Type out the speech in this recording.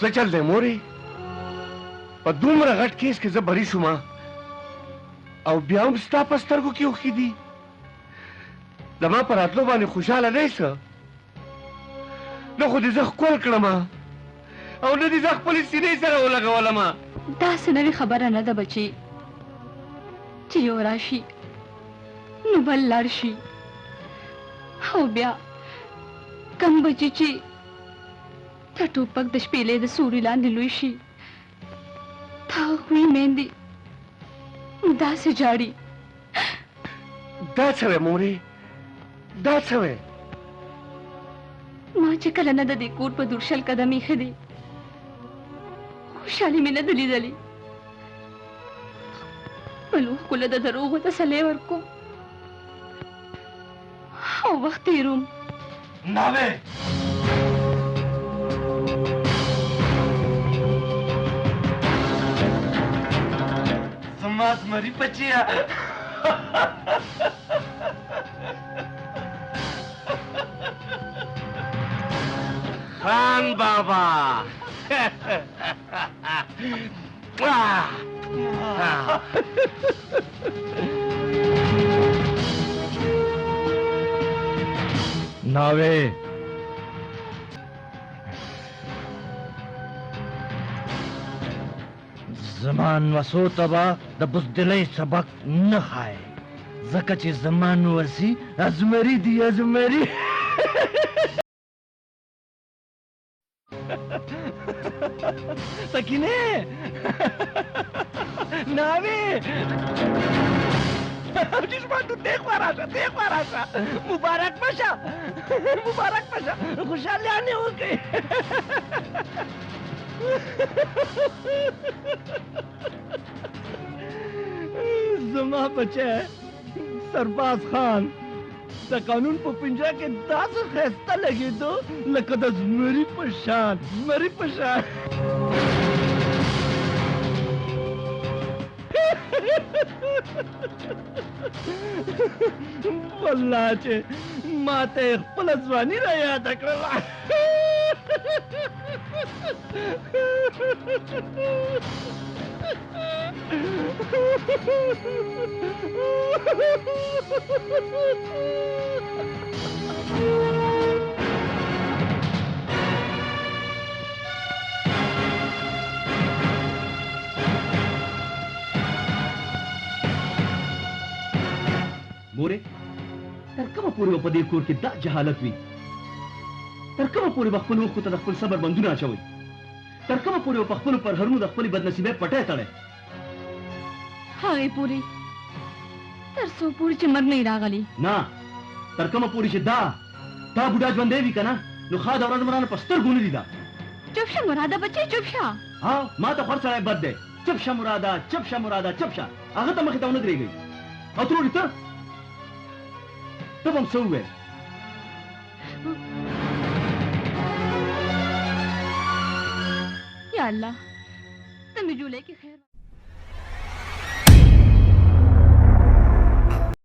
څه چل دی مورې؟ په دومره غټ کیس کې زه بری شوم او بیا هم ستا په سترګو کې اوښکې دي. زما په راتلو باندې خوشحاله دی څه؟ نه خو دې زه ښکل کړم او نه دې زه خپلې سینې سره ولګولم. داسې نوې خبره نه ده بچي چې یو راشي نو بل لاړ شي او بیا کم بچي چې د ټوپک د شپېلې د سوري لاندې لوی شي د هغوی میندې داسې جاړي. دا څه وی مورې؟ دا څه وی؟ ما چې کله نه د دې کور په دور شل قدم ایښی دی خوشحالي مې نه ده لیدلې. خپلو اوښکو له د دروغو تسلی ورکوم او وخت تېروم. ناوې زما زمري بچیه خان بابا ناوې زمان وسو تبا د بزدلۍ سبق نه خای ځکه چې زمان وسی ازمري دی ازمري. سکینه ناوې چشمان تو دیکھ راشه مبارک باشه خوشحالیانې وکړئ. زما بچه سرباز خان د قانون په پنجره کې داسې ښایسته لګېدو لکه د زمري په شان. والله چې ما ته یې خپله ځواني را یاده کړله. مورې تر کومه پورې به په دې کور کې دا جهالت وي؟ تر کومه پورې به خپلو اوښکو ته د خپل صبر بندونه اچوئ؟ تر کومه پورې به په خپلو پرهرونو د خپلې بدنصیبۍ پټی تړئ؟ هغې پورې تر څو پورې چې مرګ نه یې راغلی. نه تر کومه پورې چې دا بوډا ژوندی وي که نه نو ښه د ورځ مرانه په سترګو نه لیده. چپ شه مراده بچی چپ شه. ما ته خور سړی بد دی. چپ شه مراده چپ شه هغه ته مخې ته ونه درېږئ. او ترورې ته به هم څه وویل؟ یا الله ته مې جولۍ کې خیر